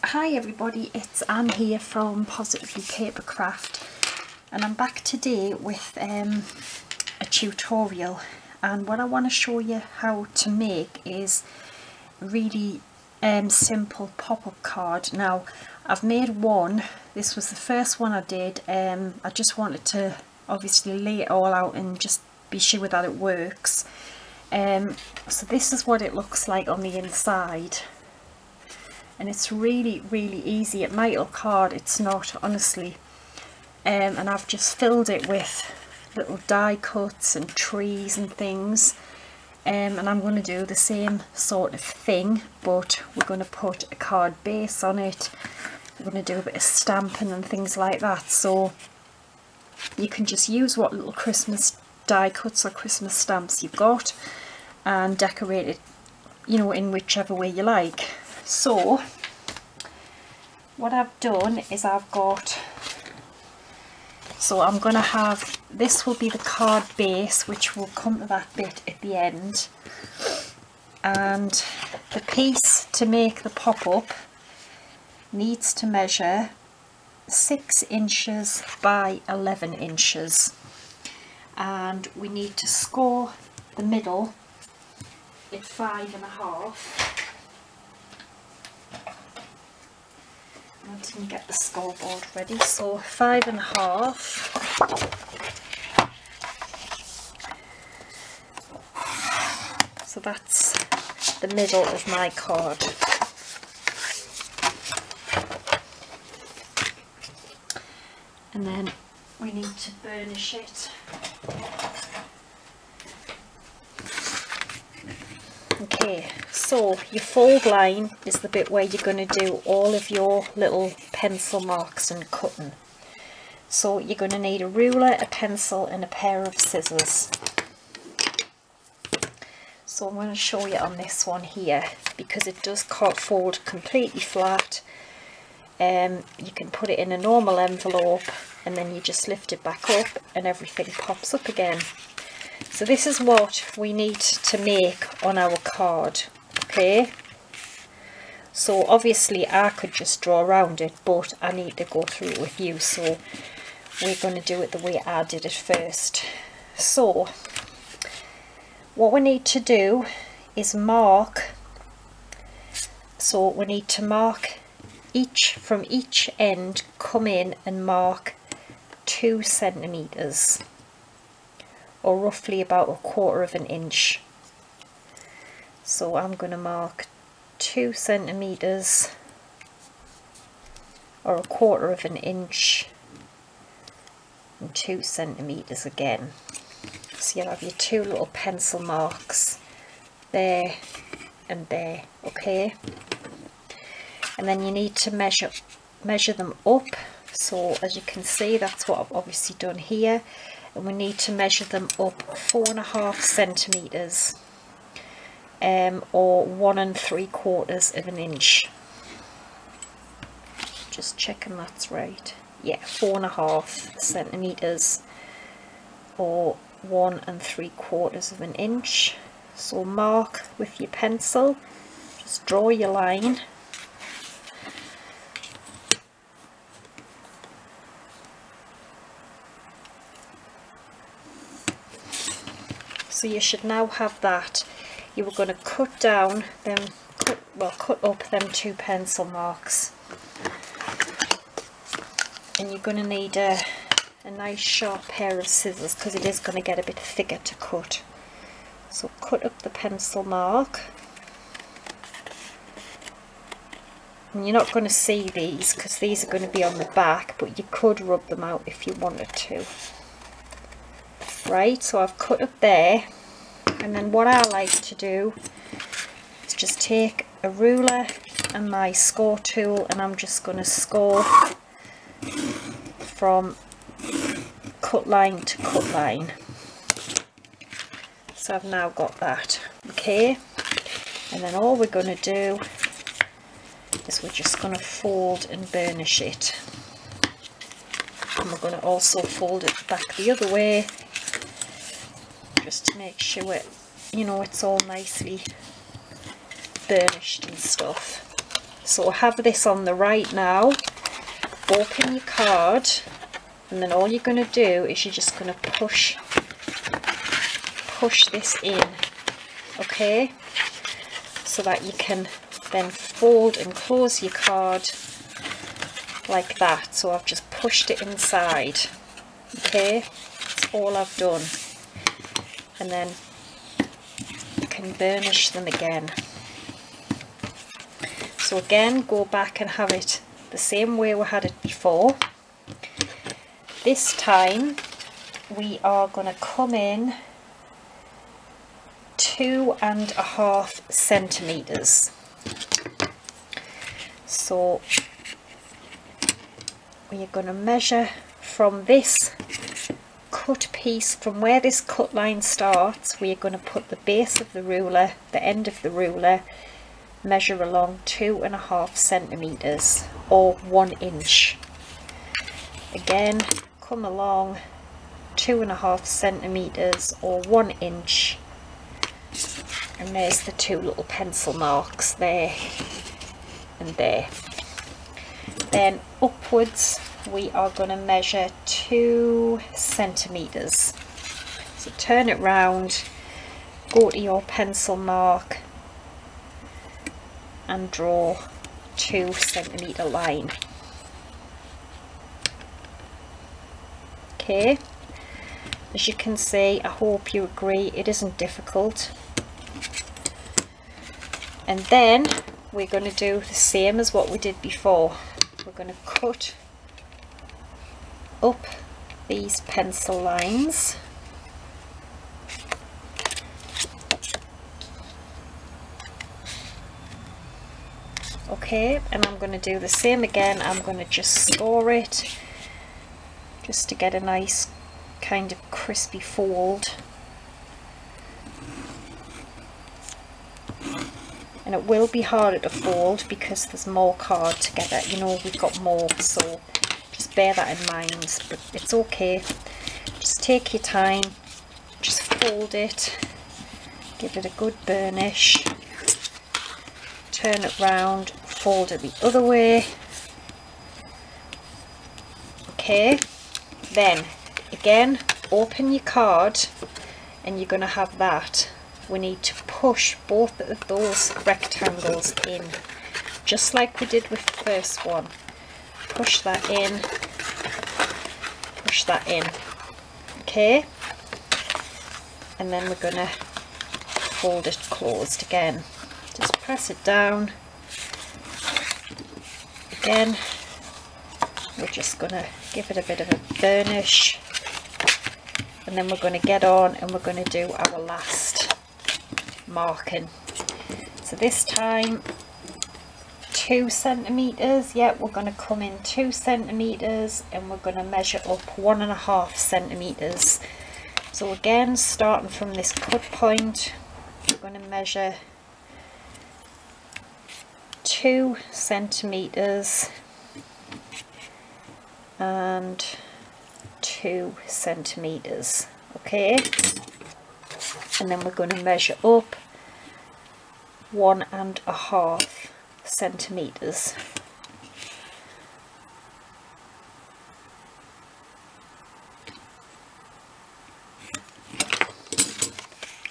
Hi everybody, it's Anne here from Positively Papercraft, and I'm back today with a tutorial, and what I want to show you how to make is really simple pop-up card. Now I've made one. This was the first one I did. I just wanted to obviously lay it all out and just be sure that it works. So this is what it looks like on the inside. And it's really easy. It might look hard, it's not, honestly. And I've just filled it with little die cuts and trees and things. And I'm going to do the same sort of thing, but we're going to put a card base on it. We're going to do a bit of stamping and things like that. So you can just use what little Christmas die cuts or Christmas stamps you've got and decorate it, you know, in whichever way you like. So what I've done is I'm going to have, this will be the card base, which will come to that bit at the end, and the piece to make the pop-up needs to measure 6 inches by 11 inches, and we need to score the middle at 5.5. I didn't get the scoreboard ready, so 5.5. So that's the middle of my card. And then we need to burnish it. Okay, so your fold line is the bit where you're going to do all of your little pencil marks and cutting. So you're going to need a ruler, a pencil and a pair of scissors. So I'm going to show you on this one here, because it does fold completely flat. You can put it in a normal envelope and then you just lift it back up and everything pops up again. So this is what we need to make on our card, okay? So obviously I could just draw around it, but I need to go through it with you, so we're going to do it the way I did it first. So what we need to do is mark, so we need to mark from each end, come in and mark 2 centimeters. Or roughly about 1/4 inch. So I'm going to mark 2 centimeters or 1/4 inch and 2 centimeters again. So you'll have your 2 little pencil marks there and there, okay? And then you need to measure them up. So as you can see, that's what I've obviously done here. And we need to measure them up 4.5 centimeters, or 1 3/4 inch. Just checking that's right. Yeah, 4.5 centimeters or 1 3/4 inch. So mark with your pencil, just draw your line. So you should now have that. You were going to cut down them, cut up them 2 pencil marks, and you're going to need a nice sharp pair of scissors, because it is going to get a bit thicker to cut. So cut up the pencil mark, and you're not going to see these because these are going to be on the back, but you could rub them out if you wanted to. Right, so I've cut up there, and then what I like to do is just take a ruler and my score tool, and I'm just going to score from cut line to cut line. So I've now got that, okay? And then all we're going to do is we're just going to fold and burnish it, and we're going to also fold it back the other way, just to make sure it, you know, it's all nicely burnished and stuff. So have this on the right now, open your card, and then all you're going to do is you're just going to push this in, okay, so that you can then fold and close your card like that. So I've just pushed it inside, okay, that's all I've done. And then you can burnish them again. So again, go back and have it the same way we had it before. This time we are going to come in 2.5 centimeters. So we are going to measure from this cut piece, from where this cut line starts, we are going to put the base of the ruler, the end of the ruler, measure along 2.5 centimeters or 1 inch. Again, come along 2.5 centimeters or 1 inch, and there's the 2 little pencil marks there and there. Then upwards we are going to measure 2 centimeters. So turn it round, go to your pencil mark and draw 2 centimeter line. Okay, as you can see, I hope you agree, it isn't difficult. And then we're going to do the same as what we did before. We're going to cut up these pencil lines. Okay, and I'm going to do the same again. I'm going to just score it just to get a nice kind of crispy fold. And it will be harder to fold because there's more card together, you know, we've got more, so just bear that in mind, but it's okay. Just take your time, just fold it, give it a good burnish, turn it round, fold it the other way. Okay, then again open your card and you're going to have that. We need to push both of those rectangles in, just like we did with the first one. Push that in, push that in, okay, and then we're going to fold it closed again. Just press it down. Again, we're just going to give it a bit of a burnish, and then we're going to get on and we're going to do our last marking. So this time 2 centimeters, yeah, we're going to come in 2 centimeters and we're going to measure up 1.5 centimeters. So again, starting from this cut point, we're going to measure 2 centimeters and 2 centimeters, okay, and then we're going to measure up 1.5 centimeters.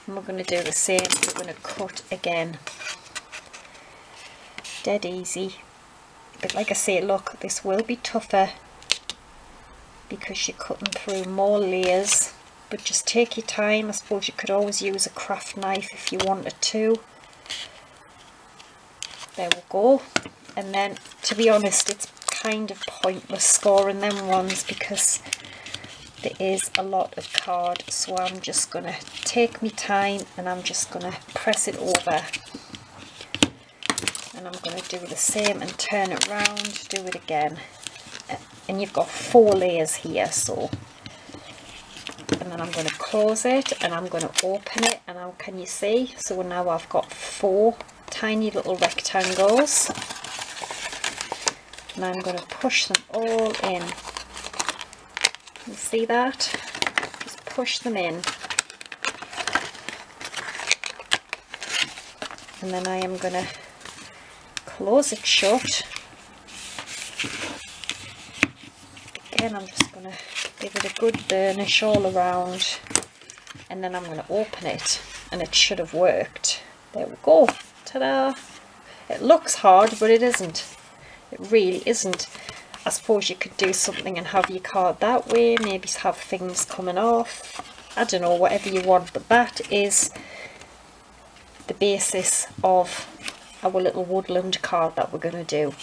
And we're going to do the same. We're going to cut again, dead easy. But like I say, look, this will be tougher because you're cutting through more layers, but just take your time. I suppose you could always use a craft knife if you wanted to. There we go. And then, to be honest, it's kind of pointless scoring them ones because there is a lot of card, so I'm just going to take my time and I'm just going to press it over, and I'm going to do the same and turn it round, do it again, and you've got 4 layers here. So, and then I'm going to close it and I'm going to open it, and now can you see? So now I've got 4 tiny little rectangles, and I'm going to push them all in. You see that? Just push them in, and then I am going to close it shut. Again, I'm just going to give it a good burnish all around, and then I'm going to open it, and it should have worked. There we go. Ta-da! It looks hard, but it isn't. It really isn't. I suppose you could do something and have your card that way, maybe have things coming off. I don't know, whatever you want, but that is the basis of our little woodland card that we're going to do.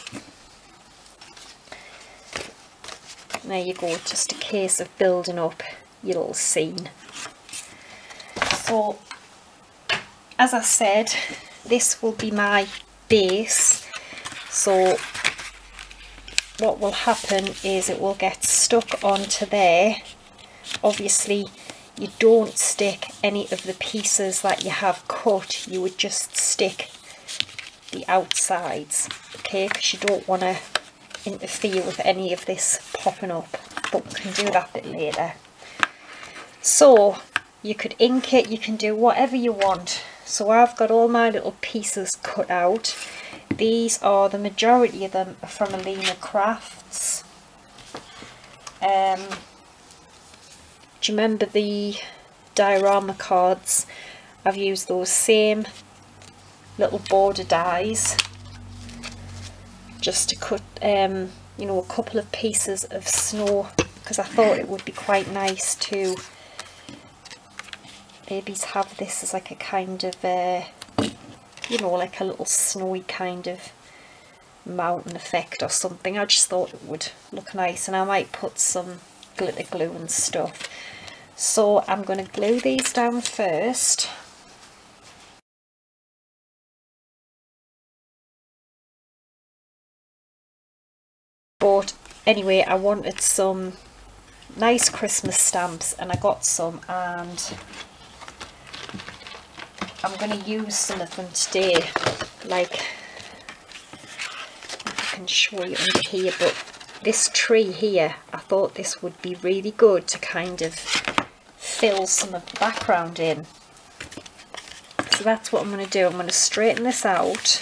There you go, just a case of building up your little scene. So, as I said, this will be my base. So what will happen is it will get stuck onto there. Obviously you don't stick any of the pieces that you have cut, you would just stick the outsides, okay, because you don't want to interfere with any of this popping up, but we can do that a bit later. So you could ink it, you can do whatever you want. So I've got all my little pieces cut out. These are, the majority of them are from Alinacraft. Do you remember the diorama cards? I've used those same little border dies just to cut you know, a couple of pieces of snow, because I thought it would be quite nice to maybe have this as like a kind of you know, like a little snowy kind of mountain effect or something. I just thought it would look nice, and I might put some glitter glue and stuff. So I'm going to glue these down first. But anyway, I wanted some nice Christmas stamps, and I got some, and I'm going to use some of them today. Like, I can show you under here, but this tree here, I thought this would be really good to kind of fill some of the background in. So that's what I'm going to do. I'm going to straighten this out,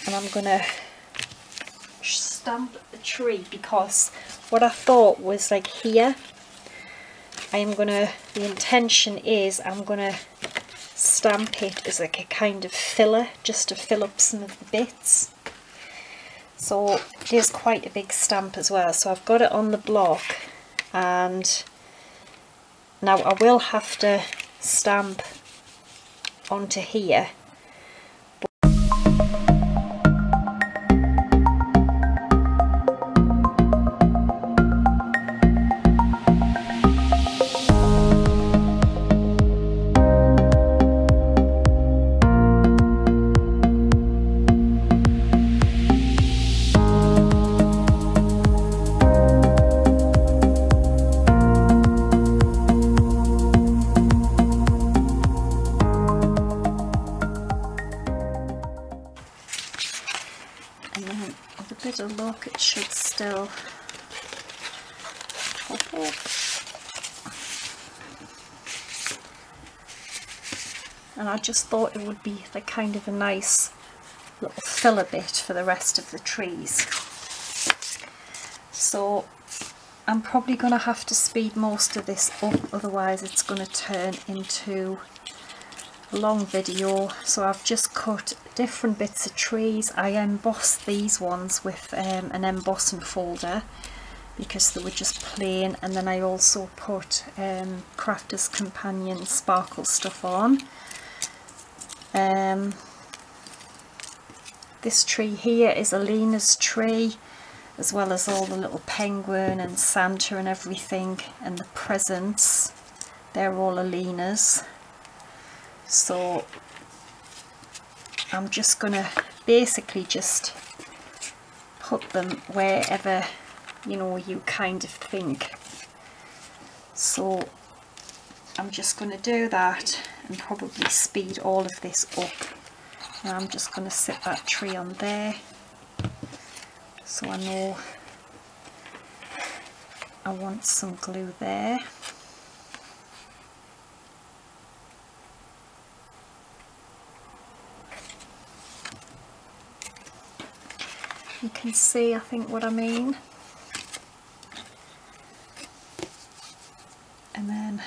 and I'm going to stamp the tree, because what I thought was like here, the intention is I'm going to stamp it as like a kind of filler, just to fill up some of the bits. So it is quite a big stamp as well. So I've got it on the block, and now I will have to stamp onto here. Look, it should still pop up. And I just thought it would be like kind of a nice little filler bit for the rest of the trees. So I'm probably going to have to speed most of this up, otherwise it's going to turn into a long video. So I've just cut different bits of trees. I embossed these ones with an embossing folder because they were just plain, and then I also put Crafter's Companion sparkle stuff on. This tree here is Alina's tree, as well as all the little penguin and Santa and everything, and the presents, they're all Alina's. So I'm just going to basically just put them wherever, you know, you kind of think. So I'm just going to do that and probably speed all of this up. And I'm just going to sit that tree on there, so I know I want some glue there. you can see, I think, what I mean. And then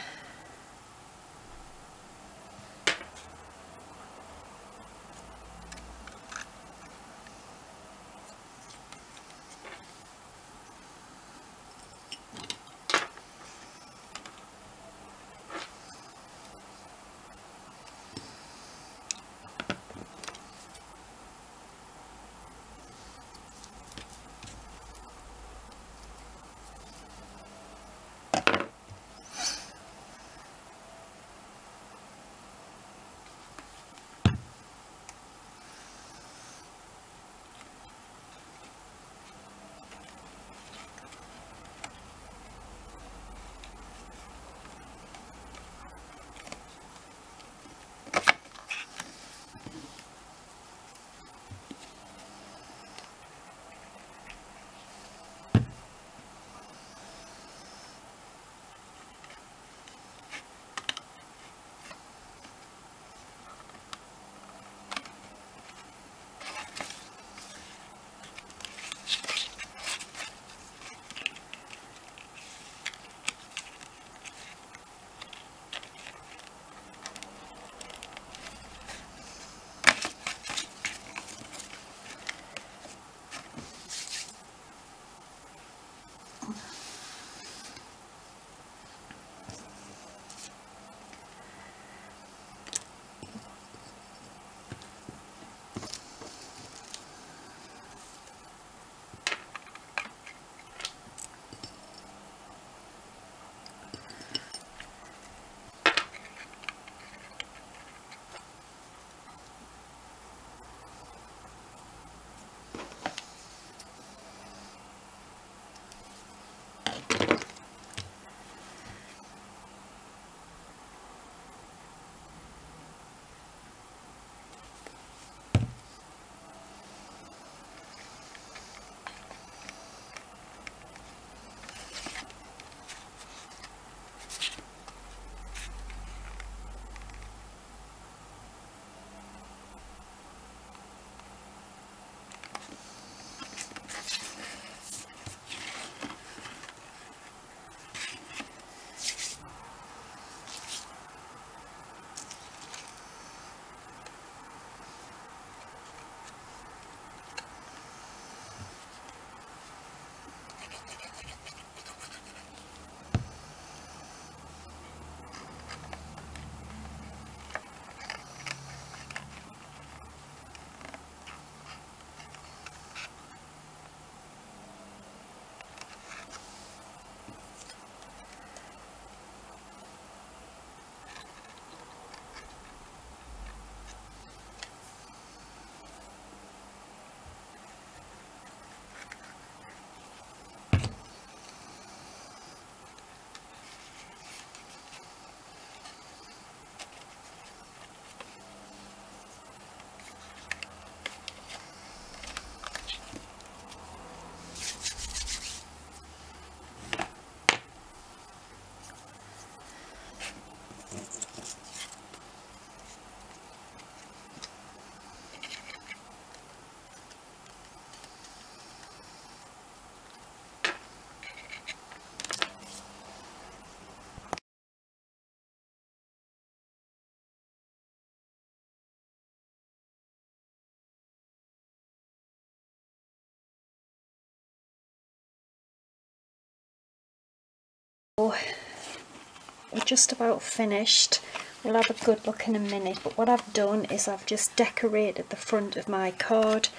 we're just about finished. We'll have a good look in a minute, but what I've done is I've just decorated the front of my card.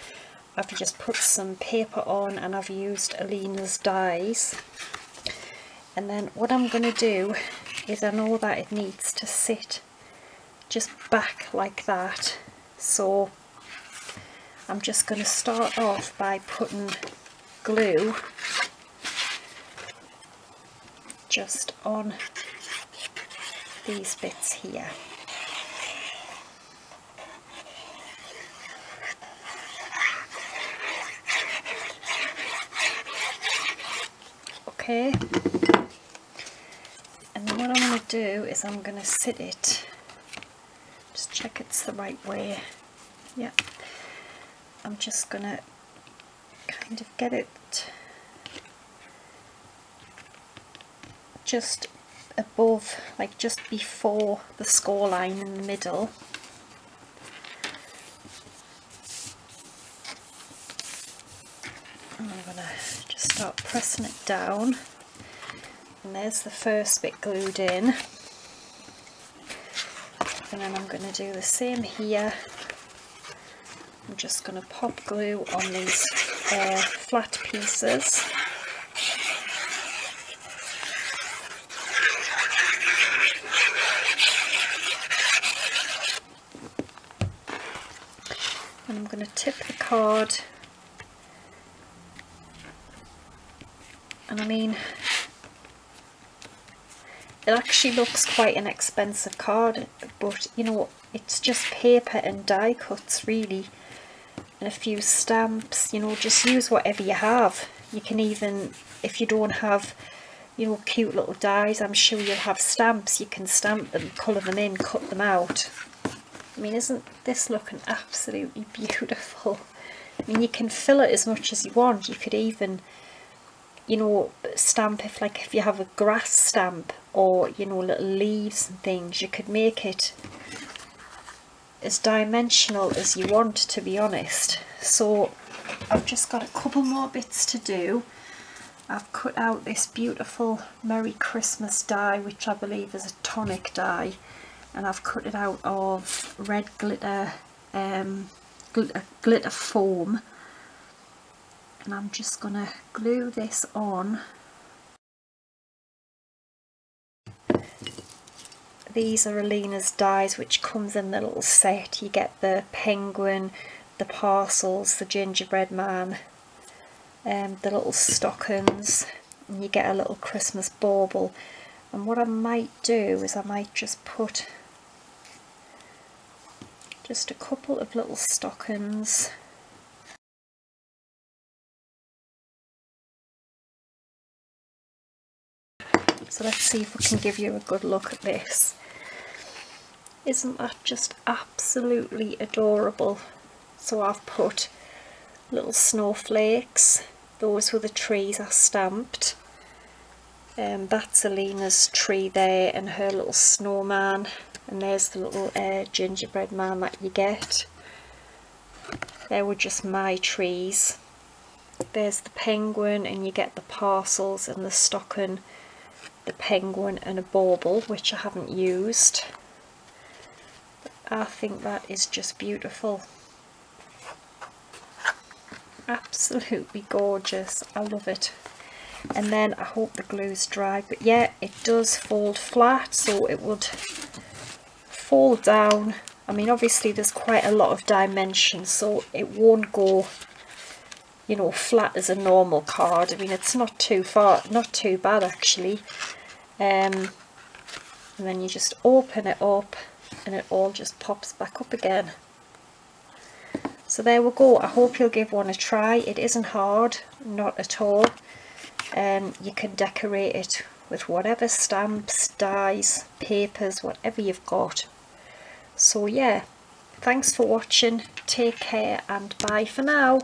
I've just put some paper on and I've used Alina's dies. And then what I'm going to do is, I know that it needs to sit just back like that, so I'm just going to start off by putting glue just on these bits here. Okay, and then what I'm going to do is I'm going to sit it, just check it's the right way. Yeah, I'm just going to kind of get it just above, like just before the score line in the middle. And I'm going to just start pressing it down, and there's the first bit glued in. And then I'm going to do the same here. I'm just going to pop glue on these flat pieces. And I'm going to tip the card. And I mean, it actually looks quite an expensive card, but you know, it's just paper and die cuts really, and a few stamps. You know, just use whatever you have. You can even, if you don't have, you know, cute little dies, I'm sure you'll have stamps. You can stamp them, colour them in, cut them out. I mean, isn't this looking absolutely beautiful? I mean, you can fill it as much as you want. You could even, you know, stamp, if you have a grass stamp, or you know, little leaves and things, you could make it as dimensional as you want, to be honest. So I've just got a couple more bits to do. I've cut out this beautiful Merry Christmas die, which I believe is a tonic die, and I've cut it out of red glitter glitter foam, and I'm just gonna glue this on. These are Alina's dies, which comes in the little set. You get the penguin, the parcels, the gingerbread man, the little stockings, and you get a little Christmas bauble. And what I might do is I might just put just a couple of little stockings . So let's see if we can give you a good look at this. Isn't that just absolutely adorable? So I've put little snowflakes. Those were the trees I stamped. That's Alina's tree there, and her little snowman. And there's the little gingerbread man that you get. They were just my trees. There's the penguin, and you get the parcels and the stocking, the penguin and a bauble, which I haven't used. But I think that is just beautiful. Absolutely gorgeous. I love it. And then I hope the glue's dry, but yeah, it does fold flat, so it would fold down. I mean, obviously there's quite a lot of dimension, so it won't go, you know, flat as a normal card. I mean, it's not too bad actually. And then you just open it up and it all just pops back up again. So there we go. I hope you'll give one a try. It isn't hard, not at all. You can decorate it with whatever stamps, dies, papers, whatever you've got. So yeah, thanks for watching, take care, and bye for now.